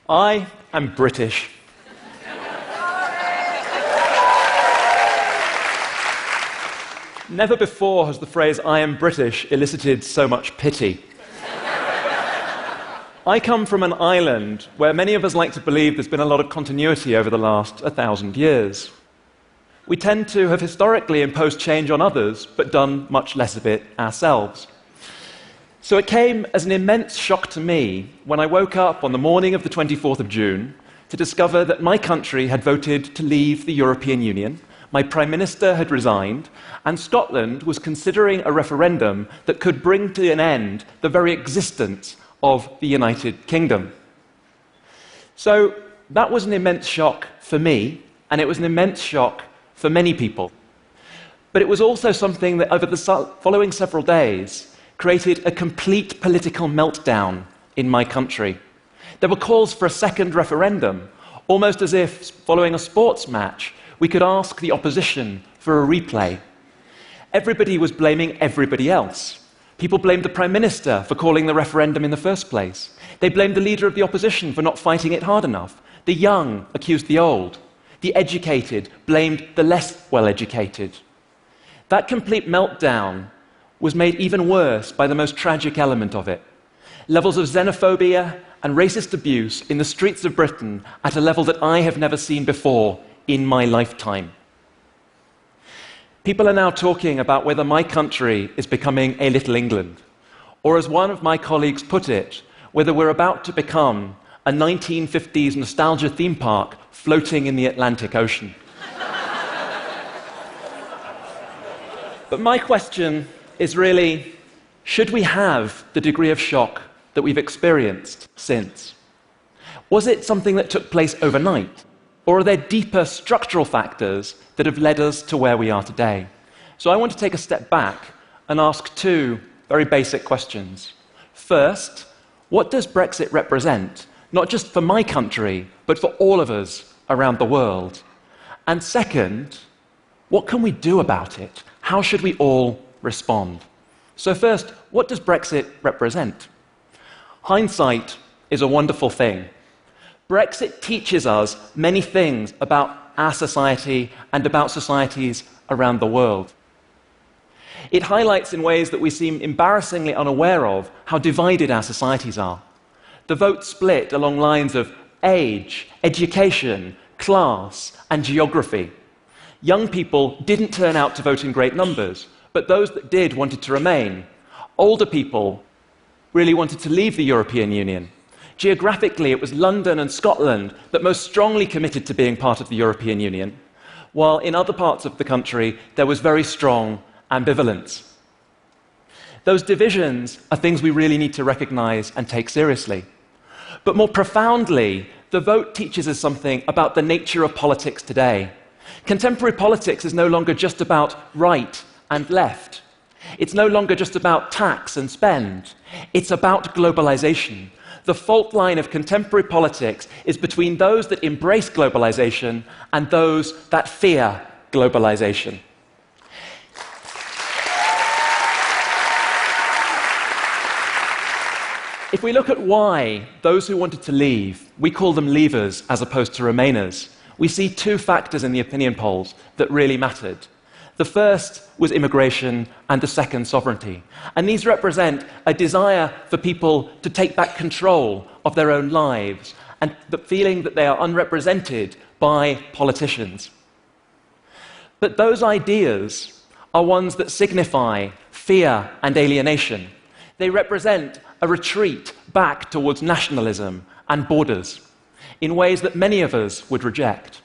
I am British. Never before has the phrase "I am British" elicited so much pity. I come from an island where many of us like to believe there's been a lot of continuity over the last 1,000 years. We tend to have historically imposed change on others, but done much less of it ourselves. So it came as an immense shock to me when I woke up on the morning of the 24th of June to discover that my country had voted to leave the European Union, my Prime Minister had resigned, and Scotland was considering a referendum that could bring to an end the very existence of the United Kingdom. So that was an immense shock for me, and it was an immense shock for many people. But it was also something that over the following several days created a complete political meltdown in my country. There were calls for a second referendum, almost as if, following a sports match, we could ask the opposition for a replay. Everybody was blaming everybody else. People blamed the Prime Minister for calling the referendum in the first place. They blamed the leader of the opposition for not fighting it hard enough. The young accused the old. The educated blamed the less well-educated. That complete meltdown was made even worse by the most tragic element of it. Levels of xenophobia and racist abuse in the streets of Britain at a level that I have never seen before in my lifetime. People are now talking about whether my country is becoming a Little England, or as one of my colleagues put it, whether we're about to become a 1950s nostalgia theme park floating in the Atlantic Ocean. But my question is really, should we have the degree of shock that we've experienced since? Was it something that took place overnight? Or are there deeper structural factors that have led us to where we are today? So I want to take a step back and ask two very basic questions. First, what does Brexit represent, not just for my country, but for all of us around the world? And second, what can we do about it? How should we all respond? So first, what does Brexit represent? Hindsight is a wonderful thing. Brexit teaches us many things about our society and about societies around the world. It highlights in ways that we seem embarrassingly unaware of how divided our societies are. The vote split along lines of age, education, class, and geography. Young people didn't turn out to vote in great numbers, but those that did wanted to remain. Older people really wanted to leave the European Union. Geographically, it was London and Scotland that most strongly committed to being part of the European Union, while in other parts of the country there was very strong ambivalence. Those divisions are things we really need to recognize and take seriously. But more profoundly, the vote teaches us something about the nature of politics today. Contemporary politics is no longer just about right and left. It's no longer just about tax and spend. It's about globalization. The fault line of contemporary politics is between those that embrace globalization and those that fear globalization. If we look at why those who wanted to leave, we call them leavers as opposed to remainers, we see two factors in the opinion polls that really mattered. The first was immigration, and the second, sovereignty. And these represent a desire for people to take back control of their own lives and the feeling that they are unrepresented by politicians. But those ideas are ones that signify fear and alienation. They represent a retreat back towards nationalism and borders in ways that many of us would reject.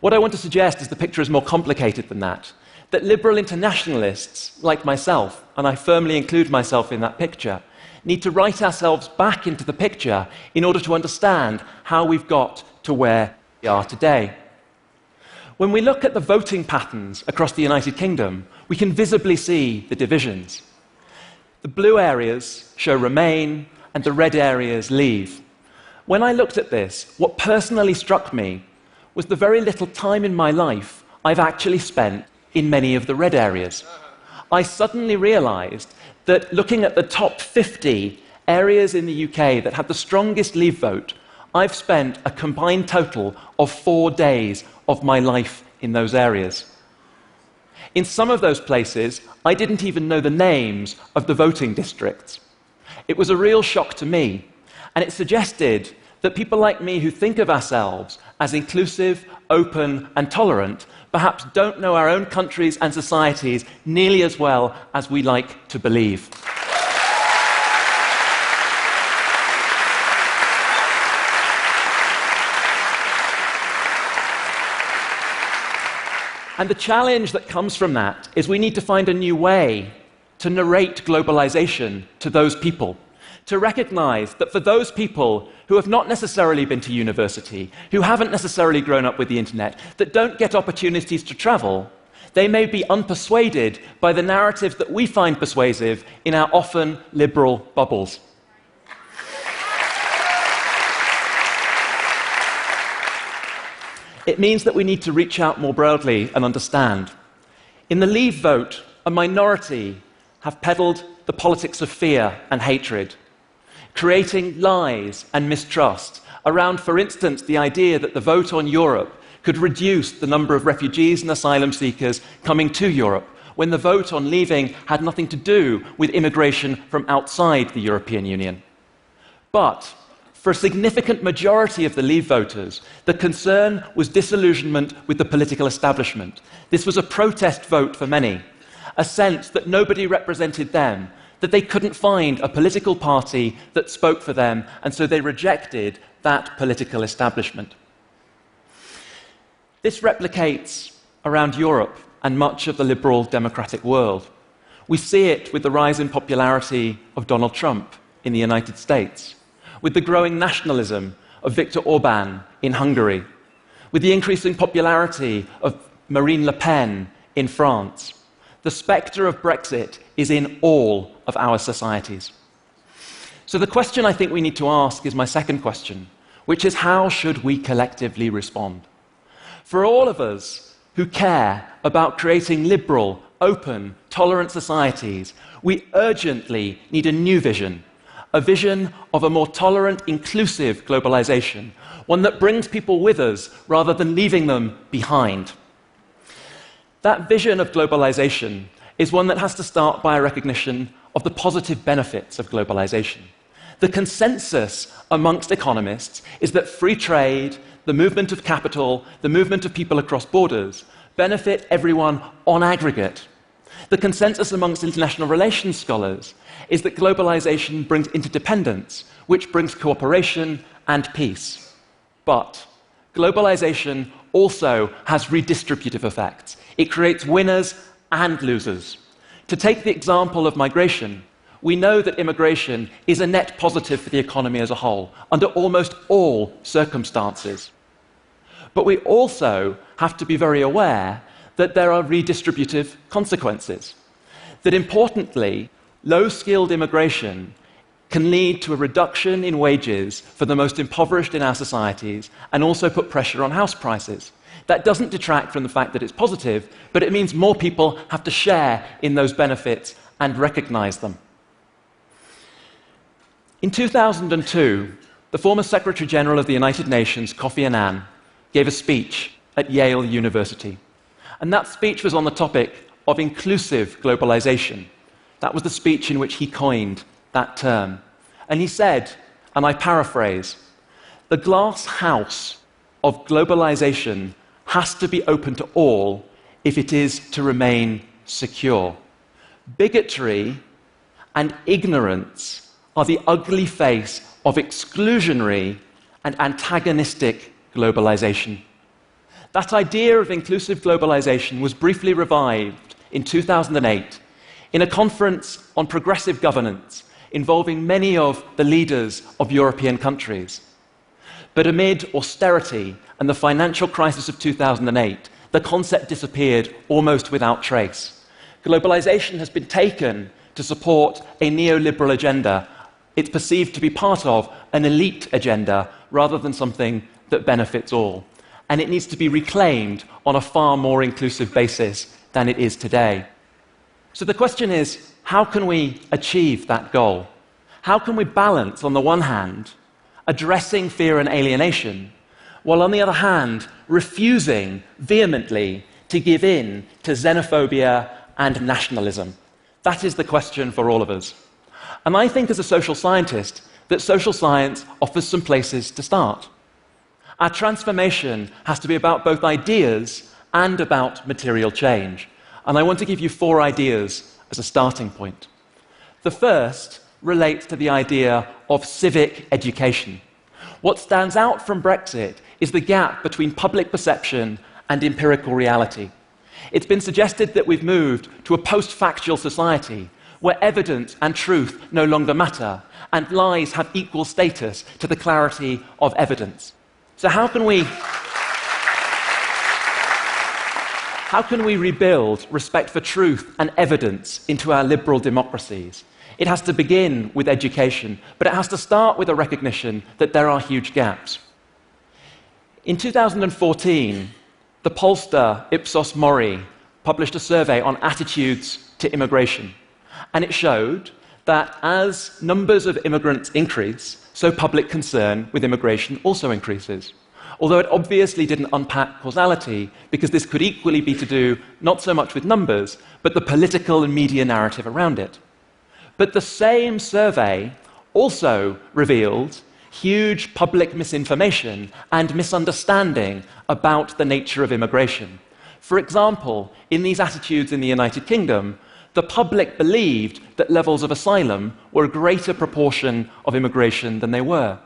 What I want to suggest is the picture is more complicated than that. That liberal internationalists, like myself, and I firmly include myself in that picture, need to write ourselves back into the picture in order to understand how we've got to where we are today. When we look at the voting patterns across the United Kingdom, we can visibly see the divisions. The blue areas show remain, and the red areas leave. When I looked at this, what personally struck me was the very little time in my life I've actually spent in many of the red areas. I suddenly realized that looking at the top 50 areas in the UK that had the strongest leave vote, I've spent a combined total of 4 days of my life in those areas. In some of those places, I didn't even know the names of the voting districts. It was a real shock to me, and it suggested that people like me who think of ourselves as inclusive, open, and tolerant perhaps don't know our own countries and societies nearly as well as we like to believe. And the challenge that comes from that is we need to find a new way to narrate globalization to those people, to recognize that for those people who have not necessarily been to university, who haven't necessarily grown up with the internet, that don't get opportunities to travel, they may be unpersuaded by the narratives that we find persuasive in our often liberal bubbles. It means that we need to reach out more broadly and understand. In the Leave vote, a minority have peddled the politics of fear and hatred, creating lies and mistrust around, for instance, the idea that the vote on Europe could reduce the number of refugees and asylum seekers coming to Europe, when the vote on leaving had nothing to do with immigration from outside the European Union. But for a significant majority of the Leave voters, the concern was disillusionment with the political establishment. This was a protest vote for many, a sense that nobody represented them, that they couldn't find a political party that spoke for them, and so they rejected that political establishment. This replicates around Europe and much of the liberal democratic world. We see it with the rise in popularity of Donald Trump in the United States, with the growing nationalism of Viktor Orban in Hungary, with the increasing popularity of Marine Le Pen in France. The spectre of Brexit is in all of our societies. So the question I think we need to ask is my second question, which is how should we collectively respond? For all of us who care about creating liberal, open, tolerant societies, we urgently need a new vision, a vision of a more tolerant, inclusive globalization, one that brings people with us rather than leaving them behind. That vision of globalization is one that has to start by a recognition of the positive benefits of globalization. The consensus amongst economists is that free trade, the movement of capital, the movement of people across borders, benefit everyone on aggregate. The consensus amongst international relations scholars is that globalization brings interdependence, which brings cooperation and peace. But globalization also has redistributive effects. It creates winners and losers. To take the example of migration, we know that immigration is a net positive for the economy as a whole, under almost all circumstances. But we also have to be very aware that there are redistributive consequences. That importantly, low-skilled immigration can lead to a reduction in wages for the most impoverished in our societies and also put pressure on house prices. That doesn't detract from the fact that it's positive, but it means more people have to share in those benefits and recognize them. In 2002, the former Secretary General of the United Nations, Kofi Annan, gave a speech at Yale University. And that speech was on the topic of inclusive globalization. That was the speech in which he coined that term. And he said, and I paraphrase, "The glass house of globalization has to be open to all if it is to remain secure. Bigotry and ignorance are the ugly face of exclusionary and antagonistic globalization." That idea of inclusive globalization was briefly revived in 2008 in a conference on progressive governance involving many of the leaders of European countries. But amid austerity and the financial crisis of 2008, the concept disappeared almost without trace. Globalization has been taken to support a neoliberal agenda. It's perceived to be part of an elite agenda rather than something that benefits all. And it needs to be reclaimed on a far more inclusive basis than it is today. So the question is, how can we achieve that goal? How can we balance, on the one hand, addressing fear and alienation, while on the other hand, refusing vehemently to give in to xenophobia and nationalism? That is the question for all of us. And I think as a social scientist that social science offers some places to start. Our transformation has to be about both ideas and about material change. And I want to give you 4 ideas as a starting point. The first relates to the idea of civic education. What stands out from Brexit is the gap between public perception and empirical reality. It's been suggested that we've moved to a post-factual society where evidence and truth no longer matter, and lies have equal status to the clarity of evidence. So how can we rebuild respect for truth and evidence into our liberal democracies? It has to begin with education, but it has to start with a recognition that there are huge gaps. In 2014, the pollster Ipsos Mori published a survey on attitudes to immigration, and it showed that as numbers of immigrants increase, so public concern with immigration also increases. Although it obviously didn't unpack causality, because this could equally be to do not so much with numbers, but the political and media narrative around it. But the same survey also revealed huge public misinformation and misunderstanding about the nature of immigration. For example, in these attitudes in the United Kingdom, the public believed that levels of asylum were a greater proportion of immigration than they were.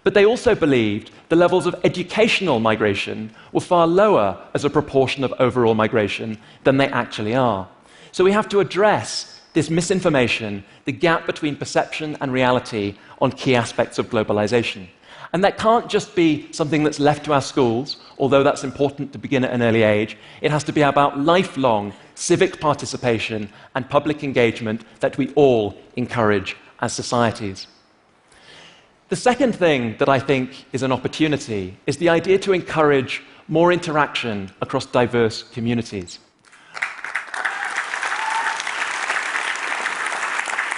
But they also believed the levels of educational migration were far lower as a proportion of overall migration than they actually are. So we have to address this misinformation, the gap between perception and reality on key aspects of globalization. And that can't just be something that's left to our schools, although that's important to begin at an early age. It has to be about lifelong civic participation and public engagement that we all encourage as societies. The second thing that I think is an opportunity is the idea to encourage more interaction across diverse communities.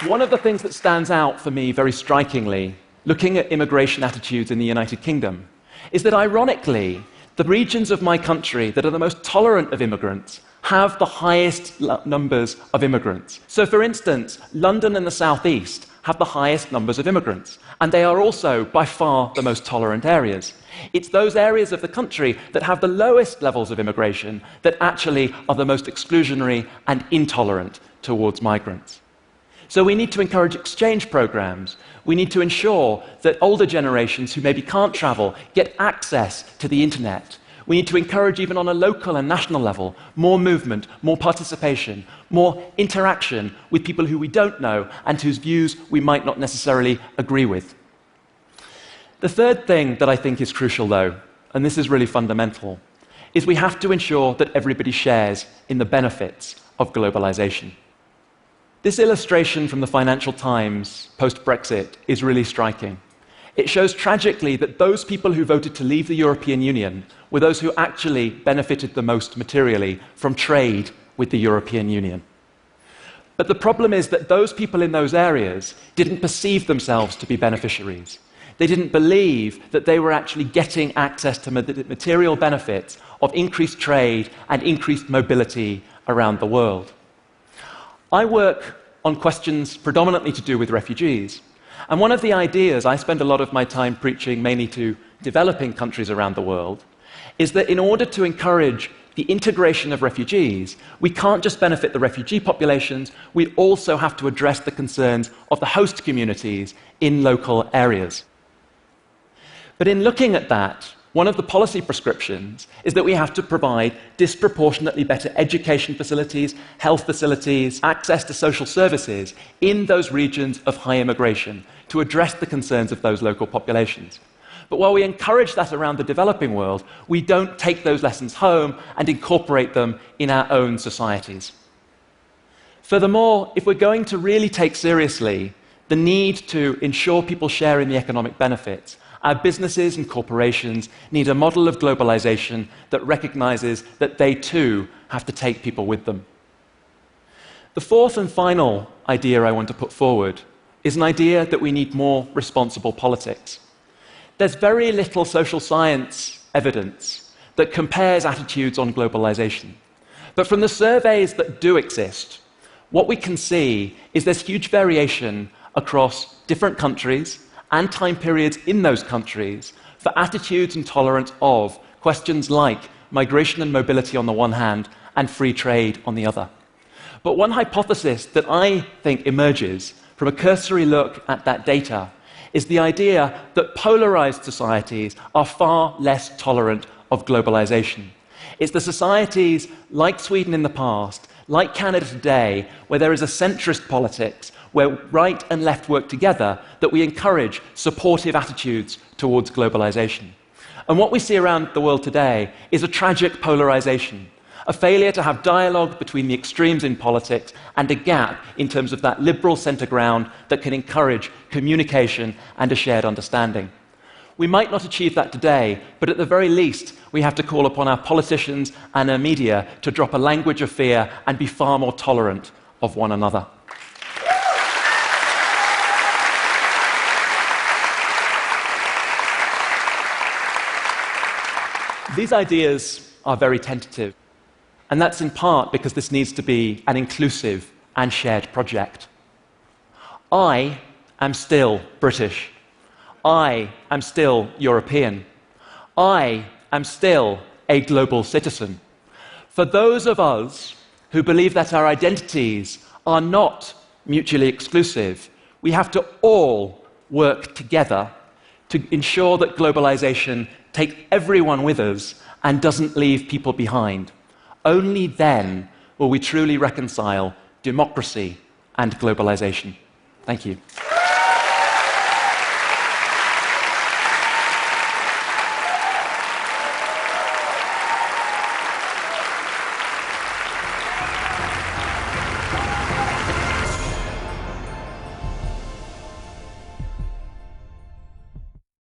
One of the things that stands out for me very strikingly, looking at immigration attitudes in the United Kingdom, is that ironically, the regions of my country that are the most tolerant of immigrants have the highest numbers of immigrants. So for instance, London and the South East have the highest numbers of immigrants, and they are also by far the most tolerant areas. It's those areas of the country that have the lowest levels of immigration that actually are the most exclusionary and intolerant towards migrants. So we need to encourage exchange programs. We need to ensure that older generations who maybe can't travel get access to the internet. We need to encourage, even on a local and national level, more movement, more participation, more interaction with people who we don't know and whose views we might not necessarily agree with. The third thing that I think is crucial, though, and this is really fundamental, is we have to ensure that everybody shares in the benefits of globalization. This illustration from the Financial Times post-Brexit is really striking. It shows tragically that those people who voted to leave the European Union were those who actually benefited the most materially from trade with the European Union. But the problem is that those people in those areas didn't perceive themselves to be beneficiaries. They didn't believe that they were actually getting access to material benefits of increased trade and increased mobility around the world. I work on questions predominantly to do with refugees. And one of the ideas I spend a lot of my time preaching, mainly to developing countries around the world, is that in order to encourage the integration of refugees, we can't just benefit the refugee populations, we also have to address the concerns of the host communities in local areas. But in looking at that, one of the policy prescriptions is that we have to provide disproportionately better education facilities, health facilities, access to social services in those regions of high immigration to address the concerns of those local populations. But while we encourage that around the developing world, we don't take those lessons home and incorporate them in our own societies. Furthermore, if we're going to really take seriously the need to ensure people share in the economic benefits, our businesses and corporations need a model of globalization that recognizes that they too have to take people with them. The fourth and final idea I want to put forward is an idea that we need more responsible politics. there's very little social science evidence that compares attitudes on globalization. But from the surveys that do exist, what we can see is there's huge variation across different countries and time periods in those countries for attitudes and tolerance of questions like migration and mobility on the one hand and free trade on the other. But one hypothesis that I think emerges from a cursory look at that data is the idea that polarized societies are far less tolerant of globalization. It's the societies like Sweden in the past, like Canada today, where there is a centrist politics, where right and left work together, that we encourage supportive attitudes towards globalization. And what we see around the world today is a tragic polarization, a failure to have dialogue between the extremes in politics and a gap in terms of that liberal centre ground that can encourage communication and a shared understanding. We might not achieve that today, but at the very least, we have to call upon our politicians and our media to drop a language of fear and be far more tolerant of one another. These ideas are very tentative, and that's in part because this needs to be an inclusive and shared project. I am still British. I am still European. I am still a global citizen. For those of us who believe that our identities are not mutually exclusive, we have to all work together to ensure that globalization takes everyone with us and doesn't leave people behind. Only then will we truly reconcile democracy and globalization. Thank you.